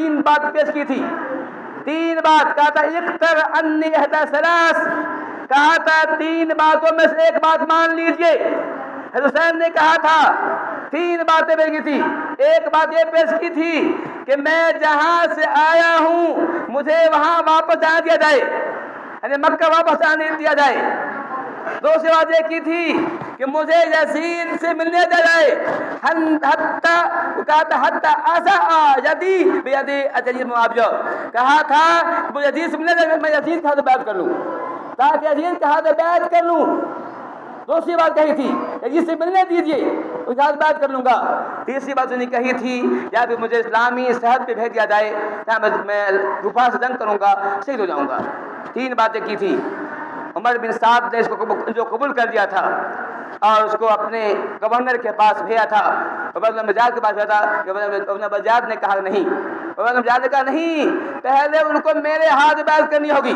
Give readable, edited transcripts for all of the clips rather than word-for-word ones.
تین بات پیش کی تھی، تین بات کہا تھا اختر انی احدى ثلاث، کہا تھا تین باتوں میں سے ایک بات مان لیجئے۔ حضرت حسین نے کہا تھا تین باتیں پیش کی تھی، ایک بات یہ پیش کی تھی کہ میں جہاں سے آیا ہوں مجھے وہاں واپس آنے دیا جائے، یعنی مکہ واپس آنے دیا جائے۔ دوسری بات یہ کی تھی کہ مجھے یزید سے ملنے دیا جائے، حتی اساء یدی بیدی یزید معاویہ، کہا تھا مجھے یزید سے ملنے دیا میں یزید کے ہاتھ بیعت کر لوں، تاکہ یزید کے ہاتھ بیعت کر لوں۔ دوسری بات کہی تھی یزید سے ملنے دیجئے، اس کے ہاتھ بیعت کر لوں گا۔ تیسری بات انہیں کہی تھی یا پھر مجھے اسلامی سرحد پہ بھیج دیا جائے، میں کفار سے جنگ کروں گا، شہید ہو جاؤں گا۔ تین باتیں کی تھی۔ عمر بن سعد نے اس کو جو قبول کر دیا تھا اور اس کو اپنے گورنر کے پاس بھیجا تھا، گورنر مجاز کے پاس بھیجا تھا۔ گورنر مجاز نے کہا نہیں، گورنر مجاز نے کہا نہیں، پہلے ان کو میرے ہاتھ بیعت کرنی ہوگی۔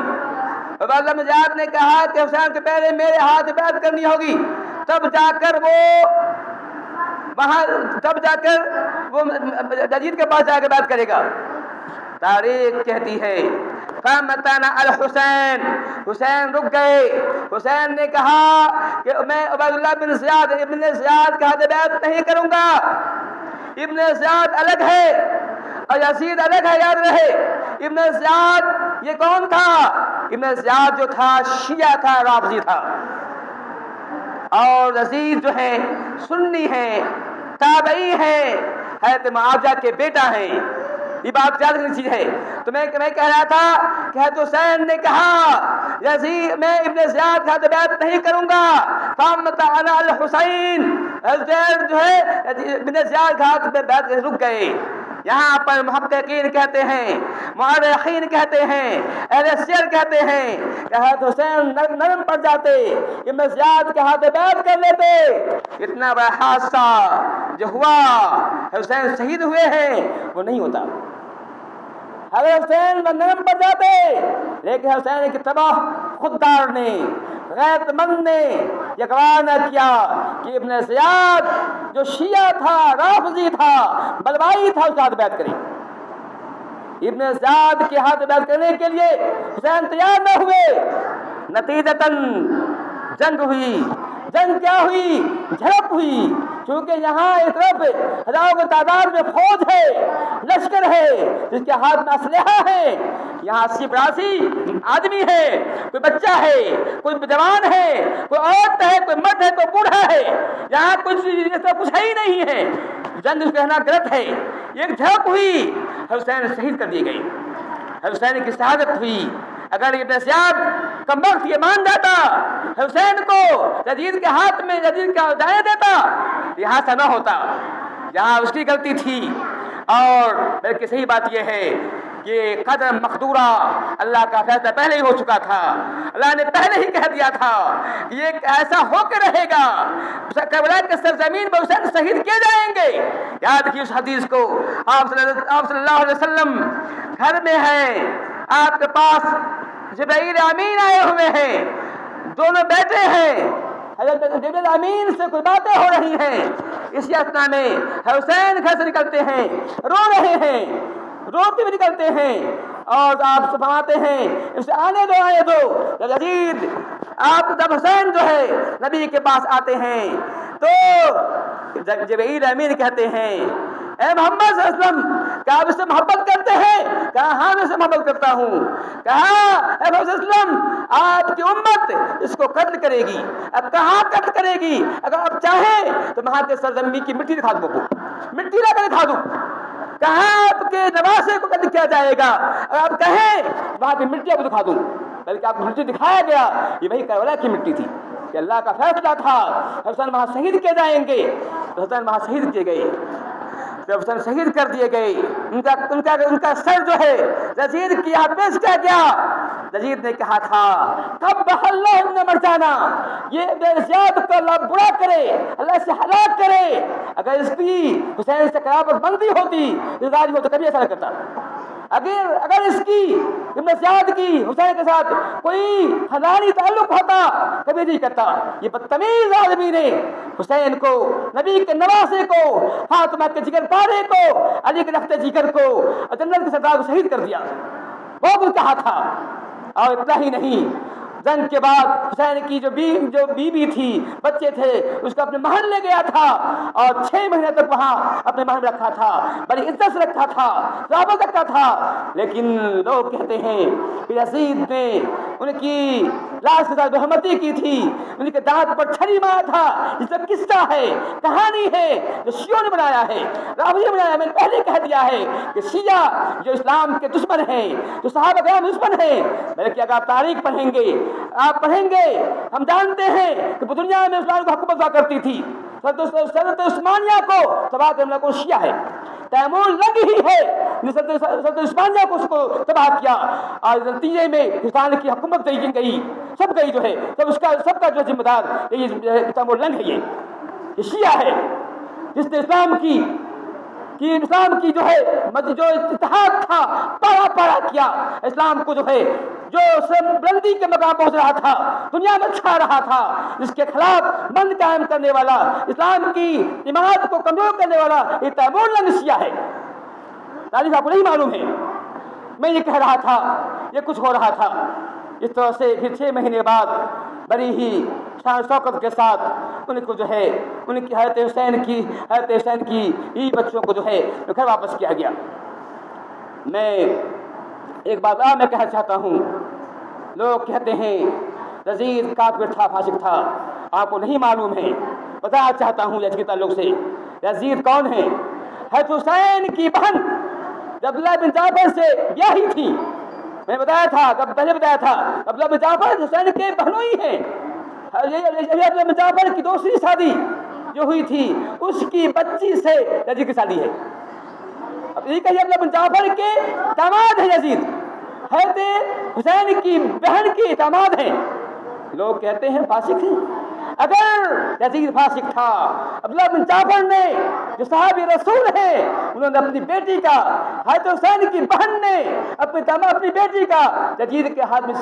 گورنر مجاز نے کہا کہ حسین کے پہلے میرے ہاتھ بیعت کرنی ہوگی، تب جا کر وہ یزید کے پاس جا کے بیعت کرے گا۔ تاریخ کہتی ہے فَمَتَنَ الحسین، حسین رک گئے۔ حسین نے کہا کہ میں عبیداللہ بن زیاد ابن زیاد کے ہاتھ بیعت نہیں کروں گا۔ ابن زیاد الگ ہے اور یزید الگ ہے، یاد رہے۔ ابن زیاد یہ کون تھا؟ ابن زیاد جو تھا شیعہ تھا، رافضی تھا، اور یزید جو ہے سنی ہے، تابعی ہے، حضرت معاویہ کے بیٹا ہے۔ یہ بات یاد رکھنی چیز ہے۔ تو میں کہہ رہا تھا کہ حضرت حسین نے کہا یزید میں ابن زیاد کے ہاتھ بیعت نہیں کروں گا، فَمَتَنَ الحسین، حضرت جو ہے ابن زیاد کے ہاتھ پہ بیعت رک گئے۔ یہاں پر محققین کہتے ہیں، مورخین کہتے ہیں، اہل سیر کہتے ہیں کہ حضرت حسین نرم پڑ جاتے، ابن زیاد کے ہاتھ بیعت کر لیتے، اتنا بڑا حادثہ جو ہوا حسین شہید ہوئے ہیں وہ نہیں ہوتا۔ اگر حسین نرم پڑ جاتے، لیکن حسین کی تباہ خوددار نے، غیرت مند نے یہ گواہ نہ کیا کہ ابن زیاد جو شیعہ تھا، رافضی تھا، بلوائی تھا، اس کے ہاتھ بیعت کرے۔ ابن زیاد کے ہاتھ بیعت کرنے کے لیے حسین تیار نہ ہوئے، نتیجتاً جنگ ہوئی۔ جنگ کیا ہوئی؟ جھڑپ ہوئی، کیونکہ یہاں ایک طرف ہزاروں کی تعداد میں فوج ہے، لشکر ہے جس کے ہاتھ میں اسلحہ ہے، یہاں 80-82 آدمی ہے، کوئی بچہ ہے، کوئی جوان ہے، کوئی عورت ہے، کوئی مرد ہے، کوئی بوڑھا ہے، یہاں کچھ ہے ہی نہیں ہے۔ جنگ اس کہنا غلط ہے۔ ایک جھڑپ ہوئی، حسین شہید کر دی گئی، حسین کی شہادت ہوئی۔ اگر ابن زیاد کم وقت یہ مان جاتا حسین کو یزید کے ہاتھ میں یزید کا جانے دیتا، یہ حادثہ نہ ہوتا۔ یہاں اس کی غلطی تھی، اور بلکہ صحیح بات یہ ہے کہ قدر مقدورہ اللہ کا فیصلہ پہلے ہی ہو چکا تھا۔ اللہ نے پہلے ہی کہہ دیا تھا کہ یہ ایسا ہو کے رہے گا، کربلا کے سرزمین پر حسین شہید کیے جائیں گے۔ یاد رکھیے اس حدیث کو۔ آپ صلی اللہ علیہ وسلم گھر میں ہیں، آپ کے پاس جبرائیل امین آئے ہوئے ہیں، دونوں بیٹھے ہیں، حضرت جبرائیل امین سے کوئی باتیں ہو رہی ہیں۔ اسی اثنا میں حسین گھر سے نکلتے ہیں، رو رہے ہیں، روتے ہوئے نکلتے ہیں، اور آپ سے فرماتے ہیں اسے آنے دو، آنے دو۔ یزید آپ جب حسین جو ہے نبی کے پاس آتے ہیں تو جبرائیل امین کہتے ہیں اے محمد صلی اللہ علیہ وسلم کیا آپ اس سے محبت کرتے ہیں؟ کہا ہاں میں اس سے محبت کرتا ہوں۔ کہا اے محمد صلی اللہ علیہ وسلم آپ کی امت اس کو قتل کرے گی۔ اب کہاں قتل کرے گی؟ اگر آپ چاہیں تو وہاں کے سرزمین کی مٹی دکھا دوں، مٹی لا کر دکھا دوں۔ کہاں آپ کے نواسے کو قتل کیا جائے گا؟ اگر آپ کہیں وہاں کی مٹی آپ کو دکھا دوں، بلکہ آپ کو مٹی دکھایا گیا، یہ وہی کربلا کی مٹی تھی کہ اللہ کا فیصلہ تھا حسین وہاں شہید کیے جائیں گے۔ حسین وہاں شہید کیے گئے، جب حسین شہید کر دیے گئے، ان کا سر جو ہے یزید کی یہاں پیش کیا گیا۔ یزید نے کہا تھا قبح اللہ ابن مرجانہ، یہ بے زیاد کو اللہ برا کرے، اللہ سے ہلاک کرے۔ اگر اس کی حسین سے قرابت بندی ہوتی اس راج کو تو کبھی ایسا نہ کرتا۔ اگر اس کی ابن زیاد کی حسین کے ساتھ کوئی خاندانی تعلق ہوتا کبھی نہیں کرتا. یہ بدتمیز آدمی نے حسین کو، نبی کے نواسے کو، فاطمہ کے جگر پارے کو، علی کے رخت جگر کو، جنرل کے سردار کو شہید کر دیا. وہ بھی کہا تھا. اور اتنا ہی نہیں، جنگ کے بعد حسین کی جو بیوی تھی، بچے تھے، اس کو اپنے محل لے گیا تھا اور 6 مہینے تک وہاں اپنے محل میں رکھا تھا، بڑی عزت سے رکھا تھا، رابط رکھا تھا. لیکن لوگ کہتے ہیں کہ یزید نے ان کی لاش کے ساتھ بہمتی کی تھی، ان کے دانت پر چھری مارا تھا. اس کا قصہ ہے، کہانی ہے جو شیعوں نے بنایا ہے، رافضی نے بنایا. میں نے پہلے کہہ دیا ہے کہ شیعہ جو اسلام کے دشمن ہیں، جو صحابہ کرام دشمن ہیں، بلکہ اگر آپ تاریخ پڑھیں گے، ہم جانتے ہیں کہ دنیا میں اسلام کو حکومت ہوا کرتی تھی. سلطنت عثمانیہ کو تباہ کرنے والا کون شیعہ ہے. تیمور لنگ ہی ہے سلطنت عثمانیہ کو اس کو تباہ کیا، اور نتیجے میں ہندوستان کی حکومت گئی، سب گئی جو ہے، سب کا جو ذمہ دار یہ تیمور لنگ ہے. یہ شیعہ ہے جس نے اسلام کی جو ہے جو اتحاد تھا پارا کیا. اسلام کو جو ہے جو بلندی کے مقام پہنچ رہا تھا، دنیا میں چھا رہا تھا، جس کے خلاف بند قائم کرنے والا، اسلام کی امامت کو کمزور کرنے والا یہ تیمور لنگ شیعہ ہے. تاریخ آپ کو نہیں معلوم ہے. میں یہ کہہ رہا تھا، یہ کچھ ہو رہا تھا. اس طرح سے پھر 6 مہینے بعد بڑی ہی شان شوکت کے ساتھ ان کو جو ہے ان کی حضرت حسین کی بچوں کو جو ہے گھر واپس کیا گیا. میں ایک بات اور میں کہنا چاہتا ہوں. لوگ کہتے ہیں یزید کافر تھا، فاسق تھا. آپ کو نہیں معلوم ہے. بتانا چاہتا ہوں یزید کے تعلق سے. یزید کون ہے؟ حضرت حسین کی بہن عبداللہ بن جعفر سے بیاہی تھی. میں نے بتایا تھا، پہلے بتایا تھا، عبداللہ بن جعفر حسین کے بہنوئی ہیں. عبداللہ بن جعفر کی دوسری شادی جو ہوئی تھی اس کی بچی سے یزید کی شادی ہے. اب یہ کہیے عبداللہ بن جعفر کے داماد ہیں یزید، حضرت حسین کی بہن کی داماد ہیں. لوگ کہتے ہیں فاسق ہیں. اگر یزید فاسق تھا، عبداللہ بن جعفر نے جو صحابی رسول ہیں انہوں نے اپنی بیٹی کا، حضرت حسین کی بہن نے اپنی بیٹی کا یزید کے ہاتھ میں